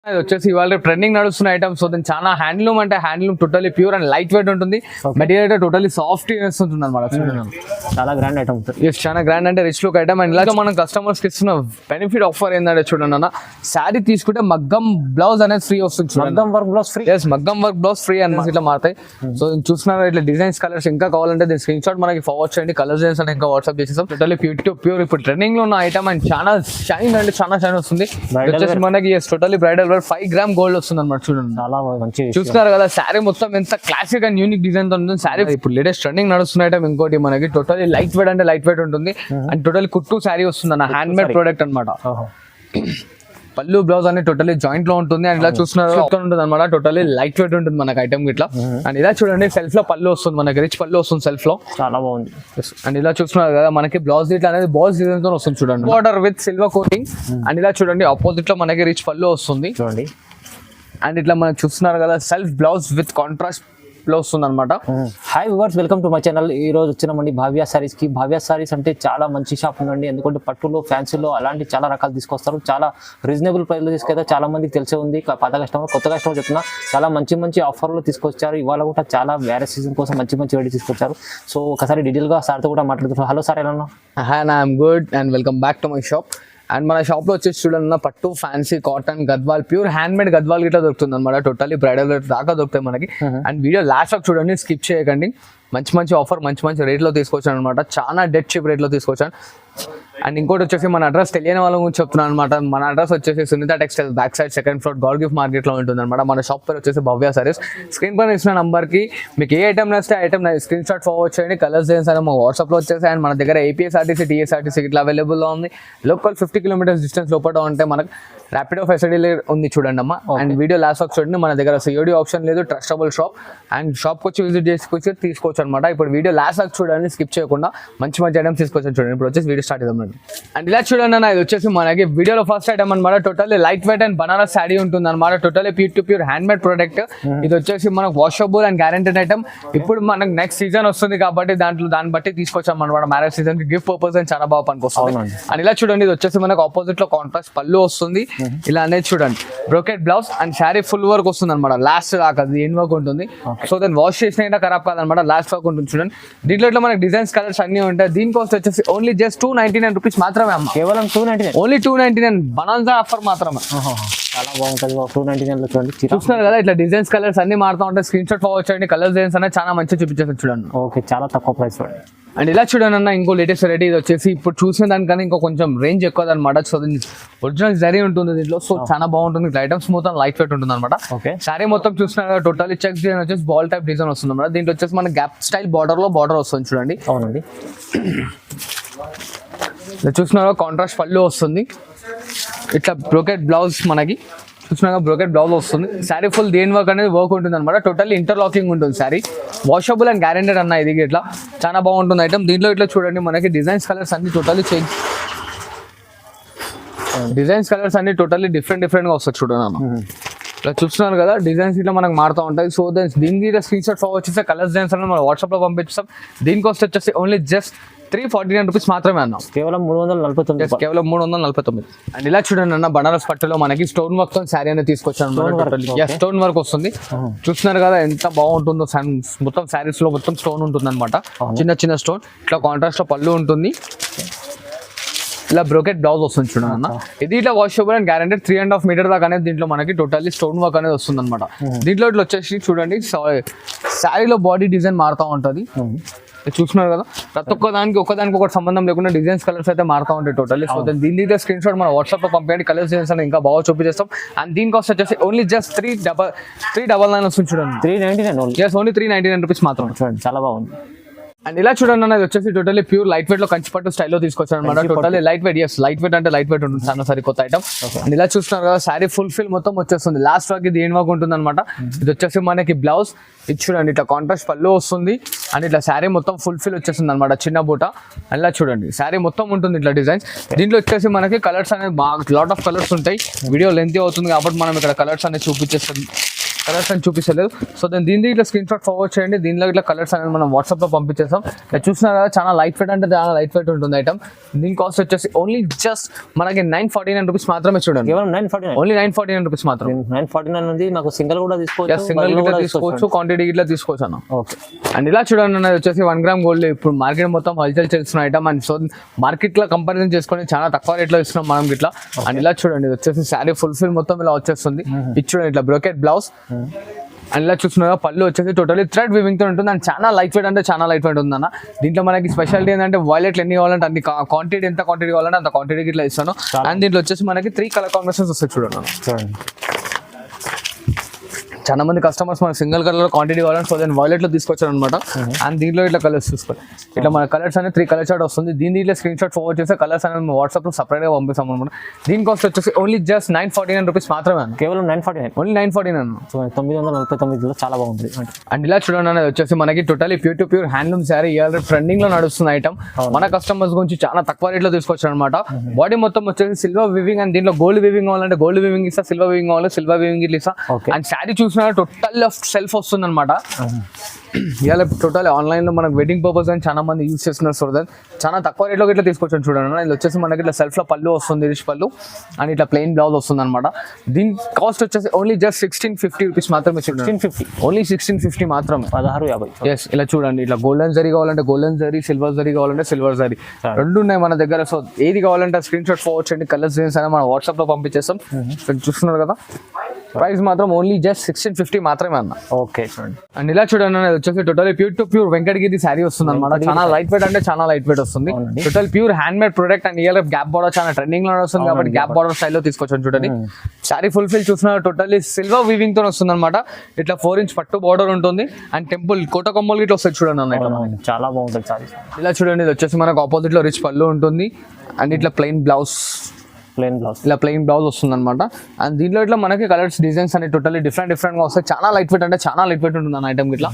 ఇది వచ్చేసి ఇవాళ ట్రెండింగ్ నడుస్తున్న ఐటమ్. సో దీని చాలా హ్యాండ్లూమ్ అంటే handloom totally pure and light weight ఉంటుంది. మెటీరియల్ అయితే టోటలీ సాఫ్ట్ ఉంటుంది అనమాట. చాలా గ్రాండ్ ఐటమ్. చాలా గ్రాండ్ అంటే రిచ్ లుక్ ఐటమ్. అండ్ ఇలాగ మనం కస్టమర్స్ కి ఇస్తున్న బెనిఫిట్ ఆఫర్ ఏంటంటే చూడండి అన్న, శారీ తీసుకుంటే మగ్గం బ్లౌజ్ అనేది ఫ్రీ వస్తుంది. మగ్గం వర్క్ బ్లౌజ్ ఫ్రీ. మగ్గం వర్క్ బ్లౌజ్ ఫ్రీ అన్నమాట. ఇట్లా మారుతాయి. సో చూస్తున్నారు ఇట్లా డిజైన్స్ కలర్స్ ఇంకా కావాలంటే దీని స్క్రీన్ షాట్ మనకి ఫార్వర్డ్ చేయండి. కలర్స్ అని ఇంకా వాట్సాప్ చేసేసాం. టోటలీ ప్యూర్ టు ప్యూర్ ఇప్పుడు ట్రెండింగ్ లో ఉన్న ఐటమ్ అండ్ చాలా షైన్ అంటే చాలా షైన్ వస్తుంది. మనకి totally bridal wear 5 gram gold వస్తుంది అనమాట. చూడండి చాలా మంచి చూస్తున్నారు కదా, శారీ మొత్తం ఎంత క్లాసిక్ అండ్ యూనిక్ డిజైన్ తో ఉంటుంది. శారీ ఇప్పుడు లేటెస్ట్ ట్రెండింగ్ నడుస్తున్న ఐటమ్. ఇంకోటి మనకి టోటలీ లైట్ వెయిట్ అంటే లైట్ వెయిట్ ఉంటుంది అండ్ టోటలీ కుట్టు శారీ వస్తుంది అన్న, హ్యాండ్ మేడ్ ప్రోడక్ట్ అనమాట. పళ్ళు బ్లౌజ్ అనేది టోటలీ జాయింట్ లో ఉంటుంది. అండ్ ఇలా చూస్తున్నారు ఉంటుంది అనమాట. టోటలీ లైట్ వెయిట్ ఉంటుంది మనకి ఐటమ్ ఇట్లా. అండ్ ఇలా చూడండి సెల్ఫ్ లో పళ్ళు వస్తుంది మనకి, రిచ్ పళ్ళు వస్తుంది సెల్ఫ్ లో, చాలా బాగుంది. అండ్ ఇలా చూస్తున్నారు కదా మనకి బ్లౌజ్ ఇట్లా అనేది బాల్స్ డిజైన్ తో వస్తుంది చూడండి, border with silver coating. And ఇలా చూడండి ఆపోజిట్ లో మనకి రిచ్ పళ్ళు వస్తుంది చూడండి. అండ్ ఇట్లా మనకి చూస్తున్నారు కదా సెల్ఫ్ బ్లౌజ్ విత్ కాంట్రాస్ట్ లో వస్తుంది అనమాట. Hi viewers, welcome to my channel. ఈ రోజు వచ్చినామండి భావ్య సారీస్ కి. భావ్య సారీస్ అంటే చాలా మంచి షాప్ ఉందండి. ఎందుకంటే పట్టులో ఫ్యాన్సీలో అలాంటి చాలా రకాలు తీసుకొస్తారు. చాలా రీజనబుల్ ప్రైస్ లో తీసుకెళ్తే చాలా మందికి తెలిసే ఉంది. పాత కస్టమర్ కొత్త కస్టమర్ చెప్తున్నా చాలా మంచి ఆఫర్లు తీసుకొచ్చారు. ఇవాళ కూడా చాలా వేరే సీజన్ కోసం మంచి వెరైటీ తీసుకొచ్చారు. సో ఒకసారి డీటెయిల్ గా సార్తో కూడా మాట్లాడుతున్నారు. హలో సార్, ఎలా ఉన్నా? I'm good and welcome back to my shop. And మన షాప్ లో వచ్చేసి చూడండి పట్టు, fancy, cotton, Gadwal, pure hand made Gadwal గిట్లా దొరుకుతుంది అనమాట. టోటలీ బ్రైడల్ దాకా దొరుకుతాయి మనకి. అండ్ వీడియో లాస్ట్ లో చూడండి, స్కిప్ చేయకండి. మంచి ఆఫర్ మంచి రేట్లో తీసుకొచ్చాను అనమాట. చాలా డెడ్ చీప్ రేట్లో తీసుకొచ్చాను. అండ్ ఇంకోటి వచ్చేసి మన అడ్రస్ తెలియని వాళ్ళ గురించి చెప్తున్నాను అనమాట. మన అడ్రస్ వచ్చేసి Sunitha textile back side second floor God gift market లో ఉంటుంది అనమాట. మన షాప్ పేరు వచ్చేసి భవ్య సారీస్. స్క్రీన్ పైన ఇచ్చిన నంబర్ కి మీకు ఏ ఐటమ్ నచ్చితే ఐటమ్ స్క్రీన్ షాట్ ఫార్వర్డ్ చేయండి. కలర్స్ డిజైన్స్ అని మా వాట్సాప్ లో వచ్చేసి. అండ్ మన దగ్గర ఏపీఎస్ఆర్టీసీ, టీఎస్ఆర్టీసీ ఇట్లా అవైలబుల్ లో ఉంది. లోకల్ 50 కిలోమీటర్స్ డిస్టెన్స్ లోపల ఉంటే మనకు ర్యాపిడో ఫెసిలిటీ ఉంది చూడండి అమ్మా. అండ్ వీడియో లాస్ట్ వరకు చూడండి. మన దగ్గర సిఓడి ఆప్షన్ లేదు, ట్రస్టబుల్ షాప్. అండ్ షాప్కి వచ్చి విజిట్ చేసుకొచ్చి తీసుకోవచ్చు అనమాట. ఇప్పుడు వీడియో లాస్ట్ వరకు చూడండి, స్కిప్ చేయకుండా మంచి ఐటమ్స్ తీసుకొచ్చాను చూడండి. ఇప్పుడు వచ్చేసి వీడియో స్టార్ట్ చేద్దాం. అండ్ ఇలా చూడండి అన్న, ఇది వచ్చేసి మనకి వీడియోలో ఫస్ట్ ఐటమ్ అనమాట. Totally light weight and Banaras sari ఉంటుంది అనమాట. Totally pure to pure hand made product. ఇది వచ్చేసి మనకు వాషబుల్ అండ్ గ్యారెంటెడ్ ఐటమ్. ఇప్పుడు మనకు నెక్స్ట్ సీజన్ వస్తుంది కాబట్టి దాన్ని బట్టి తీసుకొచ్చాం అనమాట. మ్యారేజ్ సీజన్ కి గిఫ్ట్ పర్పస్ అని చాలా బాగా పనికొస్తుంది. అండ్ ఇలా చూడండి, ఇది వచ్చేసి మనకు ఆపోజిట్ లో కాంట్రాస్ట్ పళ్ళు వస్తుంది. ఇలా అనేది చూడండి brocade blouse and sari full work వస్తుంది అనమాట. లాస్ట్ దాకా ఏం వర్క్ ఉంటుంది. సో దాన్ని వాష్ చేసిన ఖరాబ్ కాదనమాట, లాస్ట్ వర్క్ ఉంటుంది చూడండి. దీంట్లో ఇట్లా మనకి డిజైన్స్ కలర్స్ అన్ని ఉంటాయి. దీని కాస్ట్ వచ్చేసి ఓన్లీ జస్ట్ 299 రూపీస్ మాత్రమే అమ్మ. కేవలం 299, ఓన్లీ 299 బనాన్సా ఆఫర్ మాత్రమే. చాలా బాగుంటుంది. 299 లో చూడండి. చూస్తున్నారు కదా ఇట్లా డిజైన్స్ కలర్స్ అన్ని మారుతూ ఉంటాయి. స్క్రీన్ షాట్ ఫార్వర్డ్ చేయండి. కలర్స్ డిజైన్స్ అనేది చాలా మంచిగా చూపించేసి చూడండి. ఓకే, చాలా తక్కువ ప్రైస్ చూడండి. అండ్ ఇలా చూడండి అన్న, ఇంకో లేటెస్ట్ వెరైటీ. ఇది వచ్చేసి ఇప్పుడు చూసిన దానికన్నా ఇంకో కొంచెం రేంజ్ ఎక్కువ అనమాట. సో ఒరిజినల్ జరీ ఉంటుంది దీంట్లో. సో చాలా బాగుంటుంది. ఇట్లా ఐటమ్స్ మొత్తం లైట్ వెయిట్ ఉంటుంది అనమాట. శారీ మొత్తం చూస్తున్నారు కదా, టోటల్లీ చెక్ డిజైన్ వచ్చేసి బాల్ టైప్ డిజైన్ వస్తుంది అనమాట. దీంట్లో వచ్చేసి మన గ్యాప్ స్టైల్ బార్డర్ లో బార్డర్ వస్తుంది చూడండి. అవునండి. చూస్తున్నారు కాంట్రాస్ట్ పళ్ళు వస్తుంది. ఇట్లా బ్రోకెట్ బ్లౌజ్ మనకి చూసినాక బ్రోకెట్ బ్లౌజ్ వస్తుంది. శారీ ఫుల్ దేని వర్క్ అనేది వర్క్ ఉంటుంది అనమాట. టోటల్లీ ఇంటర్లాకింగ్ ఉంటుంది శారీ. వాషబుల్ అండ్ గ్యారెంటెడ్ అన్న. ఇది ఇట్లా చాలా బాగుంటుంది ఐటమ్. దీంట్లో ఇట్లా చూడండి మనకి డిజైన్స్ కలర్స్ అన్ని టోటల్లీ చేంజ్. డిజైన్స్ కలర్స్ అన్ని టోటల్లీ డిఫరెంట్ గా వస్తాయి చూడండి అన్న. ఇట్లా చూస్తున్నారు కదా డిజైన్స్ ఇట్లా మనకు మారుతూ ఉంటాయి. సో దీనికి స్క్రీన్ షాట్ ఫార్వర్డ్ చేస్తే కలర్స్ డిజైన్స్ అనేది మనం వాట్సాప్ లో పంపిస్తాం. దీని కాస్ట్ వచ్చేసి ఓన్లీ జస్ట్ 349 రూపీస్ మాత్రమే అన్నాం. కేవలం 349. కేవలం 349. అండ్ ఇలా చూడండి అన్న, బనారస్ పట్టులో మనకి స్టోన్ వర్క్ తో శారీ అనేది తీసుకొచ్చాను. స్టోన్ వర్క్ వస్తుంది. చూస్తున్నారు కదా ఎంత బాగుంటుందో. మొత్తం శారీస్ లో మొత్తం స్టోన్ ఉంటుంది అనమాట. చిన్న స్టోన్. ఇట్లా కాంట్రాస్ట్ లో పళ్ళు ఉంటుంది. ఇలా బ్రోకెట్ బ్లౌజ్ వస్తుంది చూడండి అన్న. ఇది ఇట్లా వాషబుల్ అండ్ గ్యారెంటెడ్ 3.5 మీటర్ దాకా అనేది దీంట్లో మనకి టోటల్లీ స్టోన్ వర్క్ అనేది వస్తుంది అనమాట. దీంట్లో ఇట్లా వచ్చేసి చూడండి శారీలో బాడీ డిజైన్ మారుతూ ఉంటుంది. చూస్తున్నారు కదా, ప్రతి ఒక్కదానికి ఒకటి సంబంధం లేకుండా డిజైన్స్ కలర్స్ అయితే మారుతూ ఉంటాయి టోటల్లీ. సో దీని స్క్రీన్ షాట్ మన వాట్సాప్ లో పంపించండి. కలర్స్ డిజైన్స్ అని ఇంకా బాగా చూపించేస్తాం. అండ్ దీని కాస్ట్ వచ్చేసి ఓన్లీ జస్ట్ 399 వస్తుంది చూడండి. 399 ఓన్లీ 399 రూపీస్ మాత్రం చూడండి. చాలా బాగుంది. అండ్ ఇలా చూడండి అన్నది వచ్చేసి టోటల్లీ ప్యూర్ లైట్ వెయిట్ లో కంచిపట్టు స్టైల్లో తీసుకొచ్చాను అనమాట. Totally light weight. Light weight అంటే లైట్ వెయిట్ ఉంటుంది చాలా సరి కొత్త ఐటమ్. అండ్ ఇలా చూస్తున్నారు కదా, శారీ ఫుల్ మొత్తం వచ్చేస్తుంది. లాస్ట్ వరకు ఇది ఏం వర్క్ ఉంటుంది అనమాట. ఇది వచ్చేసి మనకి బ్లౌజ్. ఇది చూడండి ఇట్లా కాంట్రాస్ట్ పళ్ళు వస్తుంది. అండ్ ఇట్లా శారీ మొత్తం ఫుల్ వచ్చేస్తుంది అనమాట, చిన్న బూట. అండ్ ఇలా చూడండి శారీ మొత్తం ఉంటుంది ఇట్లా డిజైన్స్. దీంట్లో వచ్చేసి మనకి కలర్స్ అనేది బాగా లాట్ ఆఫ్ కలర్స్ ఉంటాయి. వీడియో లెంత్ అవుతుంది కాబట్టి మనం ఇక్కడ కలర్స్ అనేది చూపించేస్తాం. కలర్స్ అని చూపించలేదు. సో దీన్ని ఇట్లా స్క్రీన్ షాట్ ఫార్వర్డ్ చేయండి. దీనిలో ఇట్లా కలర్స్ అనేది మనం వాట్సాప్ లో పంపించేస్తాం. ఇలా చూసినా కదా చాలా లైట్ వెయిట్ అంటే చాలా లైట్ వెయిట్ ఉంటుంది ఐటమ్. దీని కాస్ట్ వచ్చేసి ఓన్లీ జస్ట్ మనకి 949 రూపీస్ మాత్రమే చూడండి. కేవలం 949 ఓన్లీ 949 రూపీస్ మాత్రం. 949 ఉంది. నాకు సింగిల్ కూడా తీసుకోవచ్చు, సింగిల్ గిట్లా తీసుకోవచ్చు, క్వాంటిటీ గిట్లా తీసుకోవచ్చు అన్న. ఓకే. అండ్ ఇలా చూడండి అన్నది వచ్చేసి 1 గ్రామ్ గోల్డ్ ఇప్పుడు మార్కెట్ మొత్తం హల్చల్ చేస్తున్న ఐటమ్. అండ్ సో మార్కెట్ లో కంపారిజన్ చేసుకొని చాలా తక్కువ రేట్ లో ఇస్తున్నాం మనం ఇట్లా. అండ్ ఇలా చూడండి ఇది వచ్చేసి శారీ ఫుల్ఫిల్ మొత్తం ఇలా వచ్చేస్తుంది. ఇది చూడండి ఇట్లా బ్రోకెట్ బ్లౌజ్. అండ్ ఇలా చూస్తున్నా పళ్ళు వచ్చేసి టోటలీ థ్రెడ్ వివింగ్ తో ఉంటుంది. అండ్ చాలా లైట్ వెయిట్ అంటే చాలా లైట్ వెయిట్ ఉంది అన్న. దీంట్లో మనకి స్పెషాలిటీ ఏంటంటే వాయిలెట్లు ఎన్ని కావాలంటే అన్ని క్వాంటిటీ ఎంత క్వాంటిటీ కావాలంటే అంత క్వాంటిటీ ఇట్లా ఇస్తాను. అండ్ దీంట్లో వచ్చేసి మనకి 3 కలర్ కాంబినేషన్స్ వస్తాయి చూడండి. చాలా మంది కస్టమర్స్ మన సింగిల్ కలర్ క్వాంటిటీ కావాలని సో దాన్ని వాయిలెట్ లో తీసుకొచ్చారు అనమాట. అండ్ దీంట్లో ఇట్లా కలర్స్ చూసుకోండి. ఇట్లా మన కలర్స్ అనేది 3 కలర్ షాట్ వస్తుంది. దీని ఇట్లా స్క్రీన్ షాట్ ఫార్వర్డ్ చేస్తే కలర్స్ అనేది వాట్సాప్ లో సపరేట్ గా పంపిస్తాం అనమాట. దీని కాస్ట్ వచ్చేసి ఓన్లీ జస్ట్ 949 రూపీస్ మాత్రమే అన్న. కేవలం 949, ఓన్లీ 949 అన్న. 949 చాలా బాగుంది. అండ్ ఇలా చూడండి అనేది వచ్చేసి మనకి totally pure to pure handloom sari year trending లో నడుస్తున్న ఐటమ్. మన కస్టమర్స్ గురించి చాలా తక్కువ రేట్ లో తీసుకొచ్చారు అనమాట. బాడీ మొత్తం వచ్చేసి సిల్వర్ వివింగ్ అండ్ దీంట్లో గోల్డ్ వివింగ్ కావాలంటే గోల్డ్ వివింగ్ ఇస్తా, సిల్వర్ వివింగ్ కావాలంటే సిల్వర్ వివింగ్ ఇట్లా ఇస్తా. అండ్ శారీ చూసినా టోటల్ సెల్ఫ్ వస్తుంది అనమాట. ఇవాళ టోటల్ ఆన్లైన్ లో మనకు వెడ్డింగ్ పర్పస్ అని చాలా మంది యూజ్ చేస్తున్నారు. సో చాలా తక్కువ రేట్ లో ఇట్లా తీసుకొచ్చాను చూడండి. ఇది వచ్చేసి మనకి ఇట్లా సెల్ఫ్ లో పళ్ళు వస్తుంది, రిచ్ పళ్ళు. అండ్ ఇట్లా ప్లెయిన్ బ్లౌజ్ వస్తుంది అనమాట. దీని కాస్ట్ వచ్చేసి ఓన్లీ జస్ట్ 1650 రూపీస్ మాత్రమే. 1650, ఓన్లీ 1650 మాత్రమే. 1650. ఎస్ ఇలా చూడండి ఇట్లా గోల్డెన్ జరీ కావాలంటే గోల్డెన్ జరీ, సిల్వర్ జరీ కావాలంటే సిల్వర్ జరీ, రెండు ఉన్నాయి మన దగ్గర. సో ఏది కావాలంటే స్క్రీన్ షాట్ ఫార్వర్డ్ చేయండి. కలర్స్ డిజైన్స్ అనేది మనం వాట్సాప్ లో పంపించేస్తాం. చూస్తున్నారు కదా ప్రైస్ మాత్రం ఓన్లీ జస్ట్ 1650 మాత్రమే అన్న. ఓకే చూడండి. అండ్ ఇలా చూడండి అనేది వచ్చేసి total pure to pure Venkatagiri sari వస్తుంది అనమాట. చాలా లైట్ వెయిట్ అంటే చాలా లైట్ వెయిట్ వస్తుంది. Total pure hand made product. And year gap border చాలా ట్రెండింగ్ లో వస్తుంది కాబట్టి గ్యాప్ బార్డర్ స్టైల్లో తీసుకొచ్చాను చూడండి. శారీ ఫుల్ఫిల్ చూసిన టోటల్లీ సిల్వర్ వీవింగ్ తో వస్తుంది అనమాట. ఇట్లా 4 ఇంచ్ పట్టు బార్డర్ ఉంటుంది. అండ్ టెంపుల్ కోట కొమ్మలు ఇట్లా వస్తాయి చూడండి అన్న. చాలా బాగుంటుంది సారీ. ఇలా చూడండి ఇది వచ్చేసి మనకు ఆపోజిట్ లో రిచ్ పళ్ళు ఉంటుంది. అండ్ ఇట్లా ప్లెయిన్ బ్లౌజ్ ఇలా ప్లెయిన్ బ్లౌజ్ వస్తుంది అనమాట. అండ్ దీంట్లో ఇట్లా మనకి కలర్స్ డిజైన్స్ అనేవి టోటల్లీ డిఫరెంట్ గా వస్తాయి. చాలా లైట్ వెయిట్ అంటే చాలా లైట్ వెయిట్ ఉంటుంది అన్న ఐటమ్ ఇట్లా.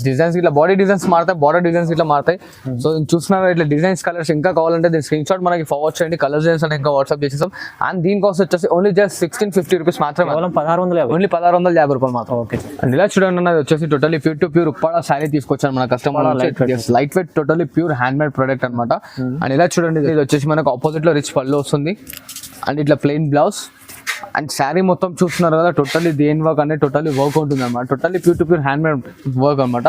డిజైన్స్ ఇట్లా బాడీ డిజైన్స్ మారుతాయి, బార్డర్ డిజైన్స్ ఇట్లా మారుతాయి. సో చూస్తున్నారు ఇట్లా డిజైన్స్ కలర్స్ ఇంకా కావాలంటే దీని స్క్రీన్ షాట్ మనకి ఫార్వర్డ్ చేయండి. కలర్ డిజైన్స్ అని ఇంకా వాట్సాప్ చేసేసాం. అండ్ దీని కాస్ట్ వచ్చేసి ఓన్లీ జస్ట్ 1650 రూపీస్ మాత్రమే. ఓన్లీ 1650 రూపాయలు మాత్రం. ఓకే. అండ్ ఇలా చూడండి అన్నది వచ్చేసి totally pure to pure Uppada sari తీసుకొచ్చాను మన customer. Light weight totally pure hand made product అనమాట. అండ్ ఇలా చూడండి ఇది వచ్చేసి మనకు ఆపోజిట్ లో రిచ్ పళ్ళు వస్తుంది. అండ్ ఇట్లా ప్లెయిన్ బ్లౌజ్. అండ్ శారీ మొత్తం చూస్తున్నారు కదా టోటల్లీ దేని వర్క్ అనేది టోటల్లీ వర్క్ ఉంటుంది అనమాట. Totally pure to pure hand made work అనమాట.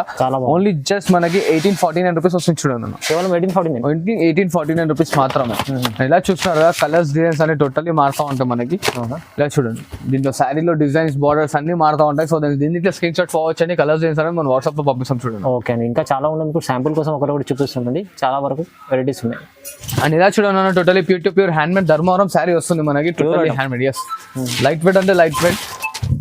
ఓన్లీ జస్ట్ మనకి 1849 రూపీస్ వస్తుంది చూడండి. కేవలం 1849 రూపీస్ మాత్రమే. ఇలా చూస్తున్నారు కదా కలర్స్ డిజైన్స్ అనేవి టోటల్లీ మారుతూ ఉంటాయి మనకి. ఇలా చూడండి దీంట్లో శారీలో డిజైన్స్ బార్డర్స్ అన్ని మారుతూ ఉంటాయి. సో దీనికి స్క్రీన్ షాట్ ఫార్వర్డ్ చేయండి. కలర్స్ డిజైన్స్ అనేది మనం వాట్సాప్ లో పంపిస్తాం చూడండి. ఓకే అండి. ఇంకా చాలా ఉన్నాయి. మీకు శాంపుల్ కోసం ఒకటి చూపిస్తుందండి. చాలా వరకు వెరైటీస్ ఉన్నాయి. అండ్ ఇలా చూడండి totally pure to pure hand made Dharmavaram sari వస్తుంది మనకి. Totally hand made. Yes light weight అంటే లైట్ వెయిట్.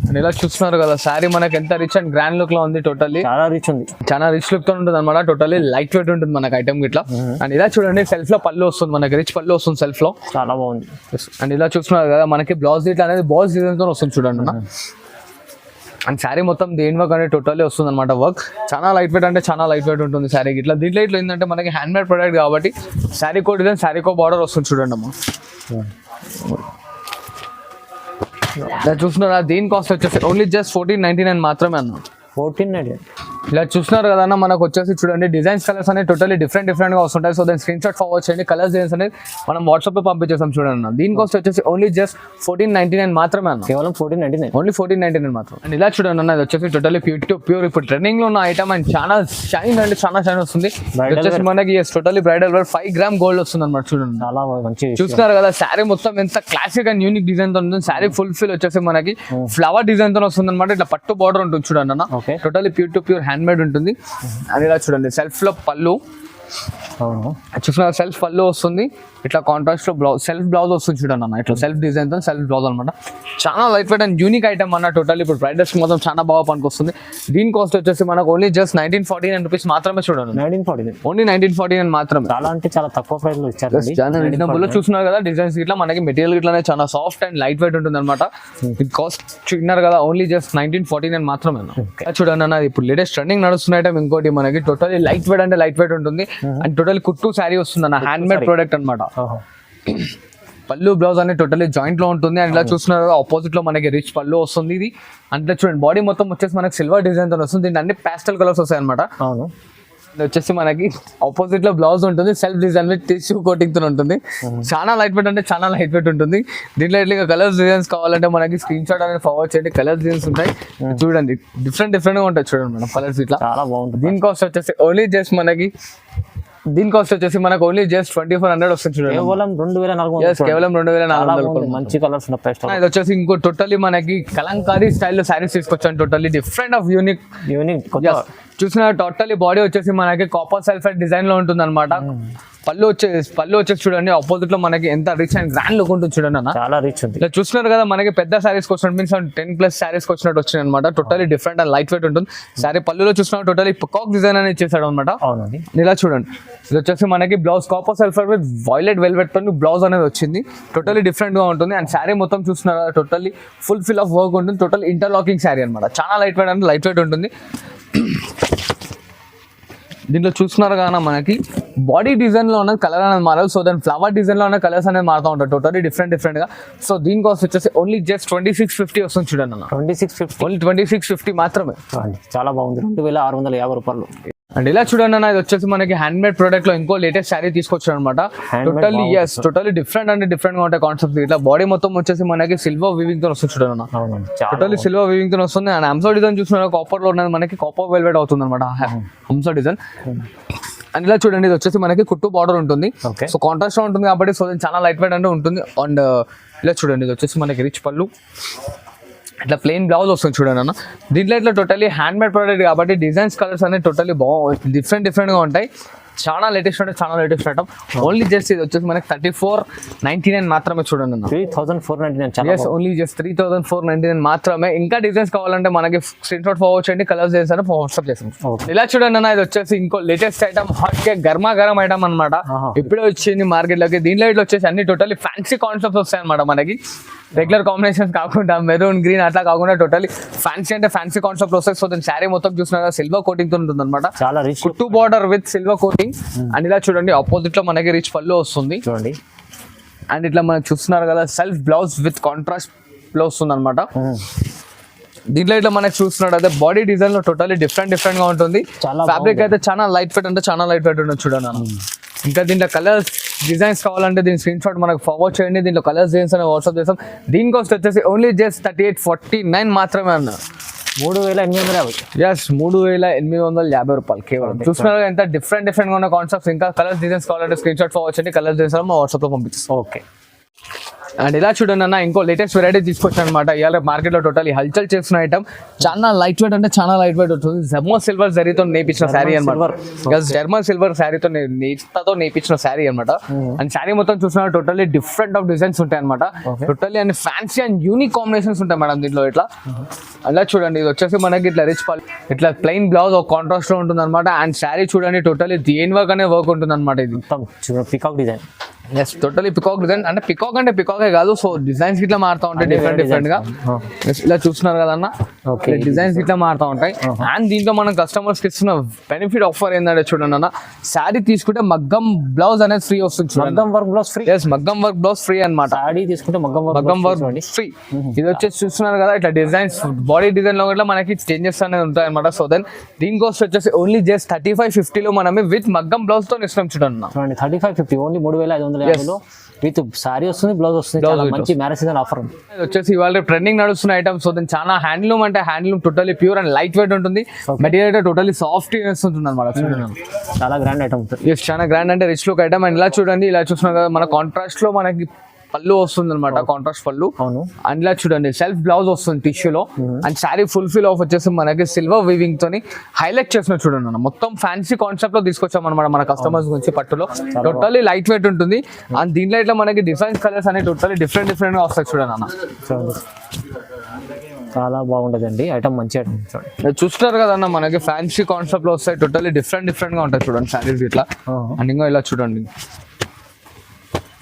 అండ్ ఇలా చూస్తున్నారు కదా శారీ మనకి ఎంత రిచ్ అండ్ గ్రాండ్ లుక్ లో ఉంది. టోటల్లీ చాలా రిచ్ ఉంది, చాలా రిచ్ లుక్ తో ఉంటుంది అనమాట. టోటల్లీ లైట్ వెయిట్ ఉంటుంది మనకి ఐటమ్ ఇట్లా. అండ్ ఇలా చూడండి సెల్ఫ్ లో పళ్ళు వస్తుంది మనకి, రిచ్ పళ్ళు వస్తుంది సెల్ఫ్ లో. చాలా బాగుంది. అండ్ ఇలా చూస్తున్నారు కదా మనకి బ్లౌజ్ ఇట్లా అనేది బాల్స్ డిజైన్ తో వస్తుంది చూడండి. అండ్ శారీ మొత్తం దేని వర్క్ అనేది టోటల్లీ వస్తుంది అనమాట. వర్క్ చాలా లైట్ వెయిట్ అంటే చాలా లైట్ వెయిట్ ఉంటుంది శారీకి ఇట్లా. దీంట్లో ఇట్లా ఏంటంటే మనకి హ్యాండ్ మేడ్ ప్రొడక్ట్ కాబట్టి శారీ కో డిజైన్, శారీ కో బార్డర్ వస్తుంది చూడండి అమ్మా. చూస్తున్నారా దీని కాస్ట్ వచ్చేసి ఓన్లీ జస్ట్ 1499 మాత్రమే అన్న. 1499. ఇలా చూస్తున్నారు కదా అన్న మనకు వచ్చేసి చూడండి డిజైన్స్ కలర్స్ అనేవి టోటల్లీ డిఫరెంట్ గా వస్తుంటాయి. సో దాని స్క్రీన్ షాట్ ఫార్వర్డ్ చేయండి. కలర్స్ డిజైన్స్ అనేది మనం వాట్సాప్ లో పంపించేస్తాం చూడండి. దీని కాస్ట్ వచ్చేసి ఓన్లీ జస్ట్ 1499 మాత్రమే అన్న. కేవలం 1499. ఓన్లీ 1499 మాత్రం. అండ్ ఇలా చూడండి అన్న ఇది వచ్చేసి టోటల్లీ ప్యూర్ టు ప్యూర్ ఇప్పుడు ట్రెండింగ్ లో ఉన్న ఐటమ్. అండ్ చాలా షైన్ అంటే చాలా షైన్ వస్తుంది. వచ్చేసి మనకి totally bridal wear 5 gram gold వస్తుంది అనమాట చూడండి. చాలా మంచి చూస్తున్నారు కదా శారీ మొత్తం ఎంత క్లాసిక్ అండ్ యూనిక్ డిజైన్ తో ఉంటుంది. శారీ ఫుల్ ఫిల్ వచ్చేసి మనకి ఫ్లవర్ డిజైన్ తో వస్తుంది అనమాట. ఇట్లా పట్టు బార్డర్ ఉంటుంది చూడండి అన్న. Totally pure to pure hand made ఉంటుంది. అని ఇలా చూడండి సెల్ఫ్ లో పళ్ళు చూసిన సెల్ఫ్ పళ్ళు వస్తుంది. ఇట్లా కాంట్రాస్ట్ లో బ్లౌజ్ సెల్ఫ్ బ్లౌజ్ వస్తుంది చూడండి అన్న. ఇట్లా సెల్ఫ్ డిజైన్ తో సెల్ఫ్ బ్లౌజ్ అనమాట. చాలా light weight and unique item అన్న. టోటల్ ఇప్పుడు బ్రైడల్స్ మొత్తం చాలా బాగా పనికొస్తుంది. దీని కాస్ట్ వచ్చేసి మనకు ఓన్లీ జస్ట్ 1949 రూపీస్ మాత్రమే చూడండి. 1949. ఓన్లీ 1949 మాత్రమే. చాలా అంటే చాలా తక్కువ ప్రైస్ లో ఇచ్చారు. రీజనబుల్ చూస్తున్నారు కదా డిజైన్స్ ఇట్లా మనకి మెటీరియల్ ఇట్లానే చాలా సాఫ్ట్ అండ్ లైట్ వెయిట్ ఉంటుంది అనమాట. కాస్ట్ చూస్తున్నారు కదా ఓన్లీ జస్ట్ 1949 మాత్రమే. చూడండి అన్న ఇప్పుడు లేటెస్ట్ ట్రెండింగ్ నడుస్తున్న ఐటమ్ ఇంకోటి మనకి టోటలీ లైట్ వెయిట్ అంటే లైట్ వెయిట్ ఉంటుంది. అండ్ టోటల్ కుట్టు శారీ వస్తుంది అన్న. హ్యాండ్ మేడ్ ప్రోడక్ట్ అనమాట. పళ్ళు బ్లౌజ్ అనేది టోటల్లీ జాయింట్ లో ఉంటుంది అండ్ ఇలా చూస్తున్నారు ఆపోజిట్ లో మనకి రిచ్ పళ్ళు వస్తుంది ఇది అంటే చూడండి బాడీ మొత్తం వచ్చేసి మనకి సిల్వర్ డిజైన్ తో వస్తుంది దీంట్లో అన్ని పాస్టల్ కలర్స్ వస్తాయి అనమాట. అవును, ఇది వచ్చేసి మనకి ఆపోజిట్ లో బ్లౌజ్ ఉంటుంది self design with tissue coating తో ఉంటుంది. చాలా లైట్ వెయిట్ అంటే చాలా లైట్ వెయిట్ ఉంటుంది. దీంట్లో ఇట్లా కలర్స్ డిజైన్స్ కావాలంటే మనకి స్క్రీన్ షాట్ అనేది ఫార్వర్డ్ చేయండి. కలర్స్ డిజైన్స్ ఉంటాయి చూడండి, డిఫరెంట్ గా ఉంటాయి చూడండి మేడం కలర్స్ ఇట్లా. చాలా బాగుంటుంది. దీని కాస్ట్ వచ్చేసి ఓన్లీ జస్ట్ మనకి ఓన్లీ జస్ట్ 2400 వస్తుంది చూడండి. కేవలం 2400. Yes, కేవలం 2400. మంచి కలర్స్ ఉన్న పేస్ట్ ఇది వచ్చేసి ఇంకో టోటల్లీ మనకి కలంకారీ స్టైల్లో శారీస్ తీసుకొచ్చాను. టోటల్లీ డిఫరెంట్ ఆఫ్ యూనిక్ చూసిన టోటల్లీ బాడీ వచ్చేసి మనకి కాపర్ సల్ఫేట్ డిజైన్ లో ఉంటుంది అనమాట. పళ్ళు వచ్చేసి చూడండి ఆపోజిట్ లో మనకి ఎంత రిచ్ అండ్ గ్రాండ్ లుక్ ఉంటుంది చూడండి అన్న. చాలా రిచ్ ఉంది. ఇలా చూస్తున్నారు కదా మనకి పెద్ద శారీస్ వచ్చినట్టు మీన్స్ 10+ శారీస్ వచ్చినట్టు వచ్చినాయి అనమాట. Totally different and light weight ఉంటుంది. శారీ పళ్ళులో చూస్తున్నా టోటల్లీ పికాక్ డిజైన్ అనేది ఇచ్చేసాడు అనమాట. అవునండి, ఇలా చూడండి ఇది వచ్చేసి మనకి blouse copper sulphur with violet velvet తో బ్లౌజ్ అనేది వచ్చింది. టోటల్లీ డిఫరెంట్ గా ఉంటుంది అండ్ శారీ మొత్తం చూస్తున్నారు totally full fill of work ఉంటుంది. టోటల్ ఇంటర్లాకింగ్ శారీ అనమాట. చాలా లైట్ వెయిట్ అంటే లైట్ వెయిట్ ఉంటుంది. దీంట్లో చూస్తున్నారు కదా మనకి బాడీ డిజైన్ లో ఉన్న కలర్ అనేది మారదు. సో దాని ఫ్లవర్ డిజైన్ లో ఉన్న కలర్స్ అనేది మారుతూ ఉంటాయి టోటల్లీ డిఫరెంట్ గా. సో దీని కాస్ట్ వచ్చేసి ఓన్లీ జస్ట్ 2650 వస్తుంది చూడండి అన్న. 2650 ఓన్లీ 2650 మాత్రమే. చాలా బాగుంది. 2650 రూపాయలు. అండ్ ఇలా చూడండి అన్న ఇది వచ్చేసి మనకి హ్యాండ్ మేడ్ ప్రోడక్ట్ లో ఇంకో లేటెస్ట్ శారీ తీసుకొచ్చారు అనమాట. టోటల్లీ డిఫరెంట్ గా ఉంటాయి కాన్సెప్ట్. ఇట్లా బాడీ మొత్తం వచ్చేసి మనకి సిల్వర్ వీవింగ్ తో వస్తుంది చూడండి అన్న. టోటల్లీ సిల్వర్ వీవింగ్ తో వస్తుంది అండ్ హంసా డిజైన్ చూస్తున్నారు కాపర్ లో ఉన్నది మనకి కాపర్ వెల్వెట్ అవుతుంది అనమాట హంసా డిజైన్. అండ్ ఇలా చూడండి ఇది వచ్చేసి మనకి కుట్టు బార్డర్ ఉంటుంది. సో కాంట్రాస్ట్ లో ఉంటుంది కాబట్టి సో చాలా లైట్ వెయిట్ అంటే ఉంటుంది. అండ్ ఇలా చూడండి ఇది వచ్చేసి మనకి రిచ్ పళ్ళు ఇట్లా ప్లెయిన్ బ్లౌజ్ వస్తుంది చూడండి అన్న. దీంట్లో ఇట్లా టోటల్లీ హ్యాండ్ మేడ్ ప్రోడక్ట్ కాబట్టి డిజైన్స్ కలర్స్ అనేవి టోటల్లీ డిఫరెంట్ గా ఉంటాయి. చాలా లేటెస్ట్ ఐటమ్. ఓన్లీ జస్ట్ ఇది వచ్చేసి మనకి 3499 మాత్రమే చూడండి అన్న. 3499. ఓన్లీ జస్ట్ 3499 మాత్రమే. ఇంకా డిజైన్స్ కావాలంటే మనకి స్క్రీన్ షాట్ ఫార్వర్డ్ చేయండి, కలర్స్ చేస్తాను వాట్సాప్ చేస్తాం. ఇలా చూడండి అన్న ఇది వచ్చేసి ఇంకో latest item hot cake garam item అనమాట. ఇప్పుడే వచ్చింది మార్కెట్ లోకి. దీంట్లో ఇట్లా వచ్చేసి అన్ని టోటల్లీ ఫ్యాన్సీ కాన్సెప్ట్స్ వస్తాయి అనమాట. మనకి రెగ్యులర్ కాంబినేషన్స్ కాకుండా మెరూన్ గ్రీన్ అట్లా కాకుండా టోటల్లీ ఫ్యాన్సీ కాన్సెప్ట్ వస్తాయి. సో దాని శారీ మొత్తం చూసిన సిల్వర్ కోటింగ్ తో ఉంటుంది అనమాట. చాలా రిచ్ కుట్టు border with silver coating. And ఇలా చూడండి ఆపోజిట్ లో మనకి రిచ్ పళ్ళు వస్తుంది చూడండి. అండ్ ఇట్లా మనకి చూస్తున్నారు కదా self blouse with contrast blouse వస్తుంది అనమాట. దీంట్లో ఇట్లా మనకి చూస్తున్నాడు అదే బాడీ డిజైన్ లో టోటల్లీ డిఫరెంట్ గా ఉంటుంది. ఫ్యాబ్రిక్ అయితే చాలా లైట్ వెయిట్ అంటే చాలా లైట్ వెయిట్ ఉంటుంది చూడండి. ఇంకా దీంట్లో కలర్స్ డిజైన్స్ కావాలంటే దీని స్క్రీన్ షాట్ మనకు ఫార్వర్డ్ చేయండి. దీంట్లో కలర్స్ డిజైన్స్ అని వాట్సాప్ చేస్తాం. దీని కాస్ట్ వచ్చేసి ఓన్లీ జస్ట్ 3849 మాత్రమే అన్న. 3850. ఎస్ 3850 రూపాయలు కేవలం. చూస్తున్నారు ఎంత డిఫరెంట్ గా ఉన్న కాన్సెప్ట్స్. ఇంకా కలర్స్ డిజైన్స్ కావాలంటే స్క్రీన్ షాట్ ఫార్వర్డ్ చేయండి, కలర్స్ డిజైన్స్ మా వాట్సాప్ లో పంపిస్తాం. ఓకే. అండ్ ఇలా చూడండి అన్న ఇంకో లేటెస్ట్ వెరైటీ తీసుకొచ్చాను అనమాట. ఇవాళ మార్కెట్ లో టోటల్ హల్చల్ చేస్తున్న ఐటమ్. చాలా లైట్ వెయిట్ అంటే చాలా లైట్ వెయిట్ ఉంటుంది. జర్మన్ సిల్వర్ జరీతో నేపించిన శారీ అనమాట. జర్మన్ సిల్వర్ శారీతో నేపించిన శారీ అనమాట. అండ్ శారీ మొత్తం చూసిన టోటల్లీ డిఫరెంట్ ఆఫ్ డిజైన్స్ ఉంటాయి అనమాట. Totally and fancy and unique combinations ఉంటాయి మేడం దీంట్లో. ఇట్లా అలా చూడండి ఇది వచ్చేసి మనకి ఇట్లా రిచ్ పల్ ఇట్లా ప్లెయిన్ బ్లౌజ్ ఒక కాంట్రాస్ట్ లో ఉంటుంది అనమాట. అండ్ శారీ చూడండి టోటల్లీ దేని వర్క్ అనే వర్క్ ఉంటుంది అనమాట. ఇది peacock design. Yes totally peacock design అంటే పికాకే కాదు. సో డిజైన్స్ ఇట్లా మారుతూ ఉంటాయి డిఫరెంట్ గా. ఇలా చూస్తున్నారు కదన్నా డిజైన్స్ ఇట్లా మారుతూ ఉంటాయి. అండ్ దీంట్లో మనం కస్టమర్స్ కి ఇస్తున్న బెనిఫిట్ ఆఫర్ ఏంటంటే చూడండి అన్న శారీ తీసుకుంటే మగ్గం బ్లౌజ్ అనేది ఫ్రీ వస్తుంది. మగ్గం వర్క్ బ్లౌజ్ ఫ్రీ. ఎస్ మగ్గం వర్క్ బ్లౌజ్ ఫ్రీ అనమాట. శారీ తీసుకుంటే మగ్గం వర్క్ ఫ్రీ. ఇది వచ్చేసి చూస్తున్నారు కదా ఇట్లా డిజైన్స్ బాడీ డిజైన్ లో ఇట్లా మనకి చేంజెస్ అనేది ఉంటాయి అనమాట. సో దెన్ దీని కాస్ట్ వచ్చేసి ఓన్లీ జస్ట్ 3550 లో మనమే విత్ మగ్గం బ్లౌజ్ తో ఇస్తాం చూడండి. 3550 ఓన్లీ 3550 విత్ సారీ వస్తుంది, బ్లౌజ్ వస్తుంది. చాలా మంచి మ్యారేజ్ సీజన్ ఆఫర్ ఉంది. వచ్చేసి ఇవాళ ట్రెండింగ్ నడుస్తున్న ఐటమ్. సో దీని చాలా హ్యాండ్లూమ్ అంటే handloom totally pure and light weight ఉంటుంది. మెటీరియల్ టోటలీ సాఫ్ట్ ఉంటుంది అనమాట. చాలా గ్రాండ్ ఐటమ్ ఉంటుంది. చాలా గ్రాండ్ అంటే రిచ్ లుక్ ఐటమ్. అండ్ ఇలా చూడండి ఇలా చూస్తున్నారు కదా మన కాంట్రాస్ట్ లో మనకి పళ్ళు వస్తుంది అనమాట. కాంట్రాస్ట్ పళ్ళు. అవును. అండ్ ఇలా చూడండి సెల్ఫ్ బ్లౌజ్ వస్తుంది టిష్యూలో. And sari full fill of వచ్చేసి మనకి సిల్వర్ వీవింగ్ తోని హైలైట్ చేసిన చూడండి అన్న. మొత్తం ఫ్యాన్సీ కాన్సెప్ట్ లో తీసుకొచ్చాం అనమాట మన కస్టమర్స్ గురించి. పట్టులో టోటలీ లైట్ వెయిట్ ఉంటుంది. అండ్ దీంట్లో ఇట్లా మనకి డిఫరెన్స్ కలర్స్ అనేవి టోటలీ డిఫరెంట్ గా వస్తాయి చూడండి అన్న. చాలా బాగుంటదండి ఐటమ్, మంచి ఐటమ్. చూస్తున్నారు కదన్న మనకి ఫ్యాన్సీ కాన్సెప్ట్ లో వస్తాయి. టోటలీ డిఫరెంట్ గా ఉంటాయి చూడండి శారీస్ ఇట్లా. అండ్ ఇంకా ఇలా చూడండి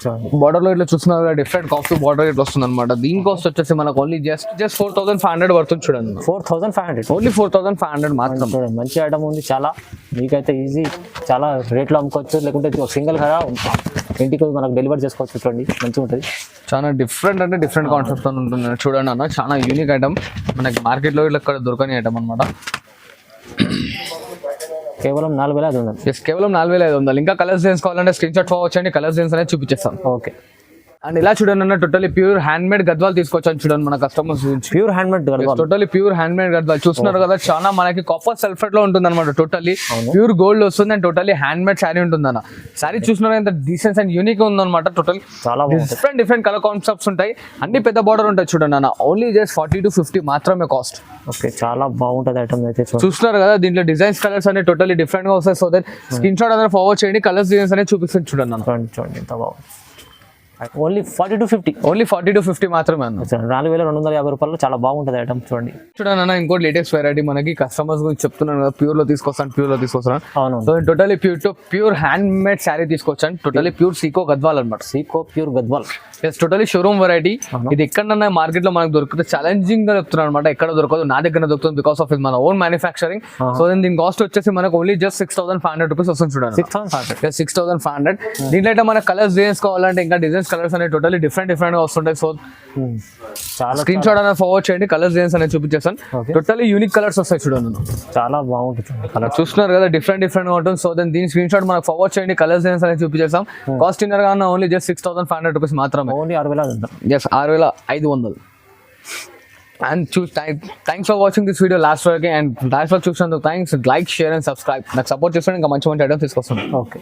చూడండి బార్డర్ లో ఇట్లా చూస్తున్నారు డిఫరెంట్ కాస్ట్ బార్డర్ ఇట్లా వస్తుంది అనమాట. దీని కాస్ట్ వచ్చేసి మనకు ఓన్లీ జస్ట్ 4500 పడుతుంది చూడండి. 4500 ఓన్లీ 4500 మాత్రం. చూడండి మంచి ఐటమ్ ఉంది చాలా. మీకైతే ఈజీ చాలా రేట్లో అమ్ముకోవచ్చు, లేకుంటే సింగిల్ కదా ఇంటికి మనకు డెలివరీ చేసుకోవచ్చు. చూడండి మంచిగా ఉంటుంది. చాలా డిఫరెంట్ అంటే డిఫరెంట్ కాన్సెప్ట్ ఉంటుంది చూడండి అన్న. చాలా యూనిక్ ఐటమ్ మనకి మార్కెట్ లో ఇట్లా ఇక్కడ దొరకని ఐటమ్ అనమాట. కేవలం 4500. జస్ట్ కేవలం 4500. ఇంకా కలర్స్ చేసుకోవాలంటే స్క్రీన్ షాట్ ఫార్వర్డ్ చేయండి, కలర్స్ అనేది చూపించేస్తాం. ఓకే. అండ్ ఇలా చూడండి అన్న totally pure hand made Gadwal తీసుకొచ్చాను చూడండి మన కస్టమర్స్ గురించి. Pure hand made totally pure hand made Gadwal చూస్తున్నారు కదా. చాలా మనకి కాపర్ సల్ఫేట్ లో ఉంటుంది అనమాట. టోటలీ ప్యూర్ గోల్డ్ వస్తుంది and totally hand made sari ఉంటుంది అన్న. శారీ చూస్తున్నారు ఎంత డీసెన్స్ అండ్ యూనిక్ ఉందన్నమాట. టోటల్ చాలా డిఫరెంట్ కలర్ కాన్సెప్ట్స్ ఉంటాయి. అన్ని పెద్ద బార్డర్ ఉంటాయి చూడండి అన్న. ఓన్లీ జస్ట్ 40 to 50 మాత్రమే కాస్ట్. ఓకే చాలా బాగుంటుంది ఐటమ్ అయితే. చూస్తున్నారు కదా దీంట్లో డిజైన్స్ కలర్స్ అనేవి టోటలీ డిఫరెంట్ గా వస్తాయి. సో దట్ స్క్రీన్ షాట్ అనేది ఫార్వర్డ్ చేయండి, కలర్స్ డిజైన్స్ అనేది చూపిస్తుంది చూడండి అన్న. చూడండి ఎంత బాగుంది. Only 40 to 50. ఓన్లీ 40 to 50 మాత్రమే అన్న. 4250 రూపాయలు చాలా బాగుంటుంది ఐటమ్. చూడండి చూడండి అన్న ఇంకోటి లేటెస్ట్ వెరైటీ మనకి కస్టమర్స్ గురించి చెప్తున్నాను కదా. ప్యూర్ లో తీసుకొస్తాను. అవును. So totally pure hand made sari తీసుకొచ్చాను. టోటలీ ప్యూర్ సీకో గద్వాల్ అనమాట. సీకో pure Gadwal. Totally showroom variety. ఇది ఎక్కడన్నా మార్కెట్ లో మనకు దొరికితే ఛాలెంజింగ్ గా చెప్తున్నాను అనమాట. ఎక్కడ దొరకదు, నా దగ్గర దొరుకుతుంది బికాస్ ఆఫ్ మన ఓన్ మ్యానుఫ్యాక్చరింగ్. సో దీని కాస్ట్ వచ్చేసి మనకు ఓన్లీ జస్ట్ 6500 రూపీస్ వస్తుంది చూడండి. 6500. దీంట్లో అయితే మన కలర్స్ డిజైన్స్ కావాలంటే ఇంకా డిజైన్స్ కలర్స్ అనేవి టోటలీ డిఫరెంట్ గా వస్తుంటాయి. సో చాలా స్క్రీన్ షాట్ అనేది ఫార్వర్డ్ చేయండి, కలర్స్ డిజైన్స్ అనేది చూపించేస్తాను. టోటలీ యూనిక్ కలర్స్ వస్తాయి చూడండి. చాలా బాగుంటుంది కలర్. చూస్తున్నారు కదా డిఫరెంట్ గా ఉంటుంది. సో దీని స్క్రీన్ షాట్ మనకు ఫార్వర్డ్ చేయండి, కలర్స్ డిజైన్స్ అనేది చూపించేస్తాం. కాస్ట్ ఇన్నర్ గా ఓన్లీ జస్ట్ 6500 రూపీస్ మాత్రమే. Only 6500. Yes, 6500. And thanks for watching this video last వరకు. అండ్ లాస్ట్ వరకు చూసినందుకు thanks. Like, share and subscribe. నాకు సపోర్ట్ చేస్తాను, ఇంకా మంచి ఐటమ్స్ తీసుకొస్తాను. ఓకే.